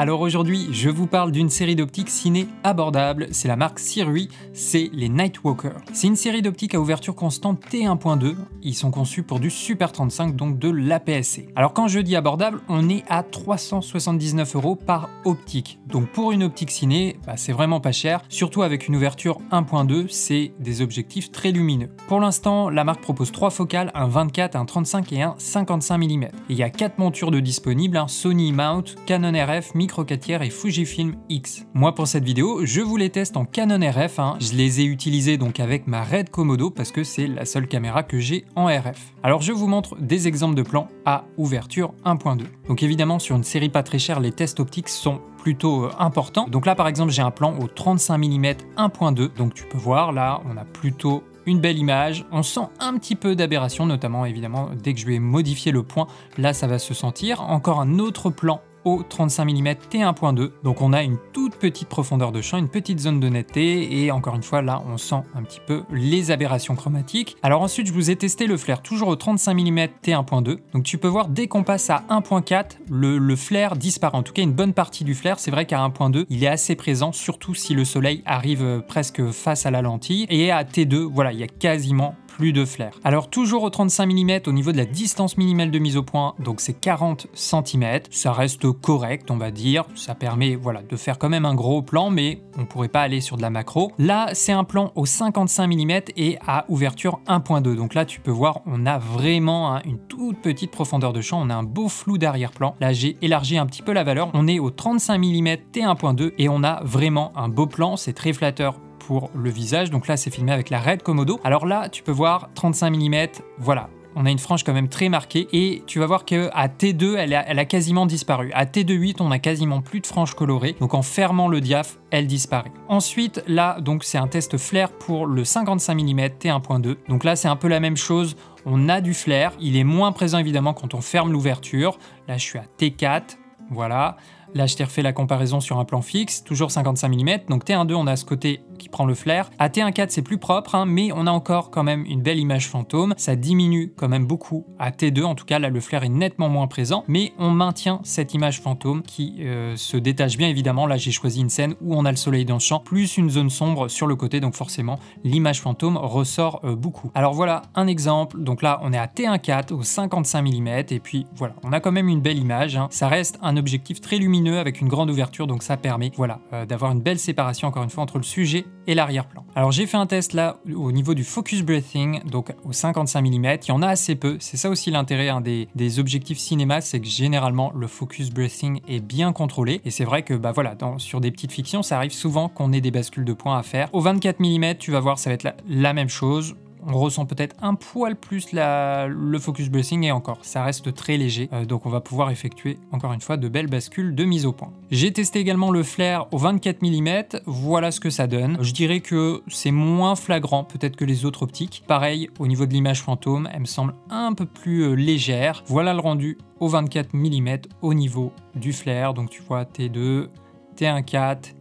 Alors aujourd'hui, je vous parle d'une série d'optiques ciné abordables, c'est la marque Sirui, c'est les Nightwalker. C'est une série d'optiques à ouverture constante T1.2, ils sont conçus pour du Super 35, donc de l'APS-C. Alors quand je dis abordable, on est à 379 € par optique. Donc pour une optique ciné, c'est vraiment pas cher, surtout avec une ouverture 1.2, c'est des objectifs très lumineux. Pour l'instant, la marque propose 3 focales, un 24, un 35 et un 55 mm. Et il y a 4 montures de disponibles, Sony Mount, Canon RF, Micro 4 tiers et Fujifilm X. Moi pour cette vidéo, je vous les teste en Canon RF, je les ai utilisés donc avec ma Red Komodo parce que c'est la seule caméra que j'ai en RF. Alors je vous montre des exemples de plans à ouverture 1.2. Donc évidemment sur une série pas très chère, les tests optiques sont plutôt importants. Donc là par exemple j'ai un plan au 35 mm 1.2, donc tu peux voir là on a plutôt une belle image, on sent un petit peu d'aberration, notamment évidemment dès que je vais modifier le point, là ça va se sentir. Encore un autre plan au 35 mm T1.2, donc on a une toute petite profondeur de champ, une petite zone de netteté, et encore une fois là on sent un petit peu les aberrations chromatiques. Alors ensuite je vous ai testé le flair toujours au 35 mm T1.2, donc tu peux voir dès qu'on passe à 1.4, le flair disparaît, en tout cas une bonne partie du flair. C'est vrai qu'à 1.2 il est assez présent, surtout si le soleil arrive presque face à la lentille, et à T2 voilà il y a quasiment plus de flair. Alors toujours au 35 mm au niveau de la distance minimale de mise au point, donc c'est 40 cm, ça reste correct on va dire, ça permet voilà de faire quand même un gros plan, mais on pourrait pas aller sur de la macro. Là c'est un plan au 55 mm et à ouverture 1.2, donc là tu peux voir on a vraiment une toute petite profondeur de champ, on a un beau flou d'arrière-plan. Là j'ai élargi un petit peu la valeur, on est au 35 mm T1.2 et on a vraiment un beau plan, c'est très flatteur pour le visage. Donc là c'est filmé avec la Red Komodo. Alors là tu peux voir 35 mm, voilà, on a une frange quand même très marquée, et tu vas voir qu'à T2 elle a quasiment disparu. À T2.8 on a quasiment plus de franges colorées, donc en fermant le diaph elle disparaît. Ensuite là donc c'est un test flair pour le 55 mm T1.2, donc là c'est un peu la même chose, on a du flair, il est moins présent évidemment quand on ferme l'ouverture. Là je suis à T4, voilà. Là, je t'ai refait la comparaison sur un plan fixe, toujours 55 mm. Donc T1.2, on a ce côté qui prend le flair. À T1.4, c'est plus propre, mais on a encore quand même une belle image fantôme. Ça diminue quand même beaucoup à T2. En tout cas, là, le flair est nettement moins présent, mais on maintient cette image fantôme qui se détache bien évidemment. Là, j'ai choisi une scène où on a le soleil dans le champ, plus une zone sombre sur le côté. Donc forcément, l'image fantôme ressort beaucoup. Alors voilà un exemple. Donc là, on est à T1.4 au 55 mm. Et puis voilà, on a quand même une belle image. Ça reste un objectif très lumineux avec une grande ouverture, donc ça permet voilà d'avoir une belle séparation encore une fois entre le sujet et l'arrière-plan. Alors j'ai fait un test là au niveau du focus breathing, donc au 55 mm, il y en a assez peu, c'est ça aussi l'intérêt des objectifs cinéma, c'est que généralement le focus breathing est bien contrôlé, et c'est vrai que voilà sur des petites fictions ça arrive souvent qu'on ait des bascules de points à faire. Au 24 mm tu vas voir ça va être la même chose. On ressent peut-être un poil plus le focus breathing, et encore, ça reste très léger, donc on va pouvoir effectuer encore une fois de belles bascules de mise au point. J'ai testé également le flair au 24 mm, voilà ce que ça donne. Je dirais que c'est moins flagrant peut-être que les autres optiques. Pareil, au niveau de l'image fantôme, elle me semble un peu plus légère. Voilà le rendu au 24 mm au niveau du flair, donc tu vois T2, T1.4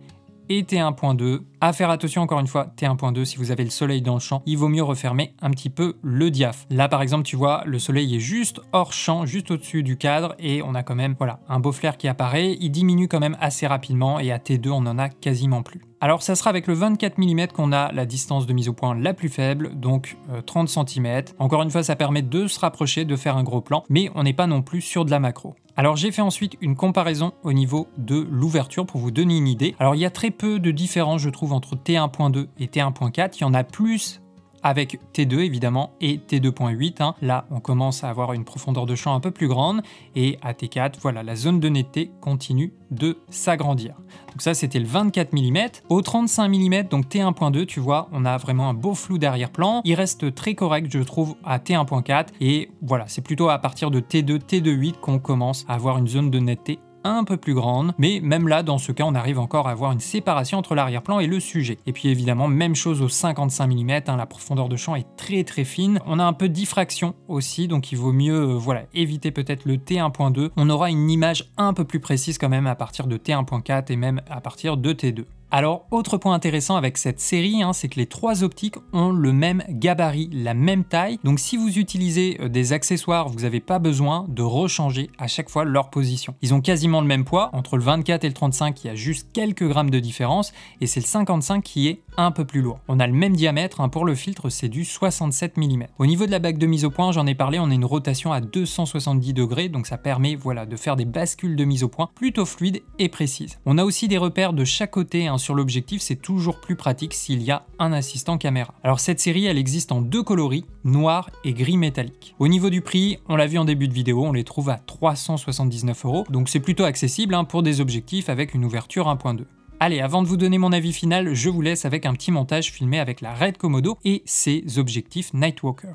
et T1.2. À faire attention encore une fois, T1.2, si vous avez le soleil dans le champ, il vaut mieux refermer un petit peu le diaph. Là par exemple tu vois le soleil est juste hors champ, juste au-dessus du cadre, et on a quand même voilà un beau flair qui apparaît. Il diminue quand même assez rapidement, et à T2 on en a quasiment plus. Alors ça sera avec le 24 mm qu'on a la distance de mise au point la plus faible, donc 30 cm. Encore une fois ça permet de se rapprocher, de faire un gros plan, mais on n'est pas non plus sur de la macro. Alors j'ai fait ensuite une comparaison au niveau de l'ouverture pour vous donner une idée. Alors il y a très peu de différence je trouve entre T1.2 et T1.4, il y en a plus avec T2 évidemment et T2.8. Là on commence à avoir une profondeur de champ un peu plus grande, et à T4 voilà la zone de netteté continue de s'agrandir. Donc ça c'était le 24 mm. Au 35 mm donc T1.2 tu vois on a vraiment un beau flou d'arrière-plan, il reste très correct je trouve à T1.4, et voilà c'est plutôt à partir de T2, T2.8 qu'on commence à avoir une zone de netteté un peu plus grande, mais même là dans ce cas on arrive encore à avoir une séparation entre l'arrière-plan et le sujet. Et puis évidemment même chose au 55 mm, la profondeur de champ est très fine, on a un peu de diffraction aussi, donc il vaut mieux voilà éviter peut-être le T1.2, on aura une image un peu plus précise quand même à partir de T1.4 et même à partir de T2. Alors, autre point intéressant avec cette série, c'est que les 3 optiques ont le même gabarit, la même taille. Donc si vous utilisez des accessoires, vous n'avez pas besoin de rechanger à chaque fois leur position. Ils ont quasiment le même poids, entre le 24 et le 35, il y a juste quelques grammes de différence, et c'est le 55 qui est un peu plus lourd. On a le même diamètre, pour le filtre c'est du 67 mm. Au niveau de la bague de mise au point, j'en ai parlé, on a une rotation à 270 degrés, donc ça permet de faire des bascules de mise au point plutôt fluides et précises. On a aussi des repères de chaque côté sur l'objectif, c'est toujours plus pratique s'il y a un assistant caméra. Alors cette série, elle existe en 2 coloris, noir et gris métallique. Au niveau du prix, on l'a vu en début de vidéo, on les trouve à 379 €, donc c'est plutôt accessible pour des objectifs avec une ouverture 1.2. Allez, avant de vous donner mon avis final, je vous laisse avec un petit montage filmé avec la Red Komodo et ses objectifs Nightwalker.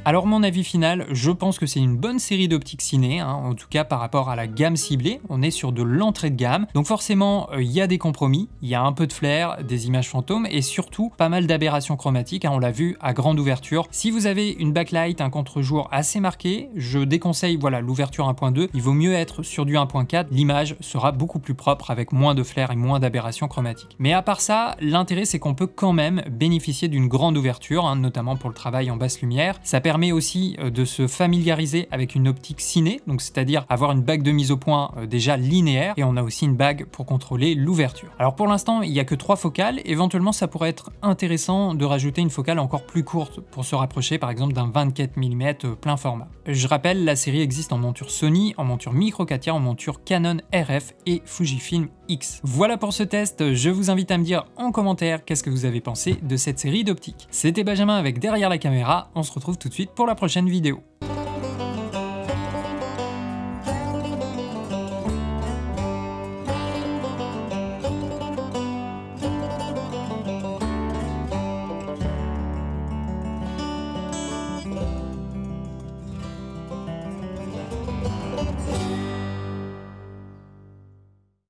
Alors mon avis final, je pense que c'est une bonne série d'optiques ciné, en tout cas par rapport à la gamme ciblée, on est sur de l'entrée de gamme, donc forcément il y a des compromis, il y a un peu de flair, des images fantômes et surtout pas mal d'aberrations chromatiques, on l'a vu à grande ouverture. Si vous avez une backlight, un contre-jour assez marqué, je déconseille l'ouverture 1.2, il vaut mieux être sur du 1.4, l'image sera beaucoup plus propre avec moins de flair et moins d'aberrations chromatiques. Mais à part ça, l'intérêt c'est qu'on peut quand même bénéficier d'une grande ouverture, notamment pour le travail en basse lumière, ça permet aussi de se familiariser avec une optique ciné, donc c'est-à-dire avoir une bague de mise au point déjà linéaire, et on a aussi une bague pour contrôler l'ouverture. Alors pour l'instant, il n'y a que 3 focales, éventuellement ça pourrait être intéressant de rajouter une focale encore plus courte pour se rapprocher par exemple d'un 24 mm plein format. Je rappelle, la série existe en monture Sony, en monture micro 4 tiers, en monture Canon RF et Fujifilm X. Voilà pour ce test, je vous invite à me dire en commentaire qu'est-ce que vous avez pensé de cette série d'optiques. C'était Benjamin avec Derrière la caméra, on se retrouve tout de suite pour la prochaine vidéo.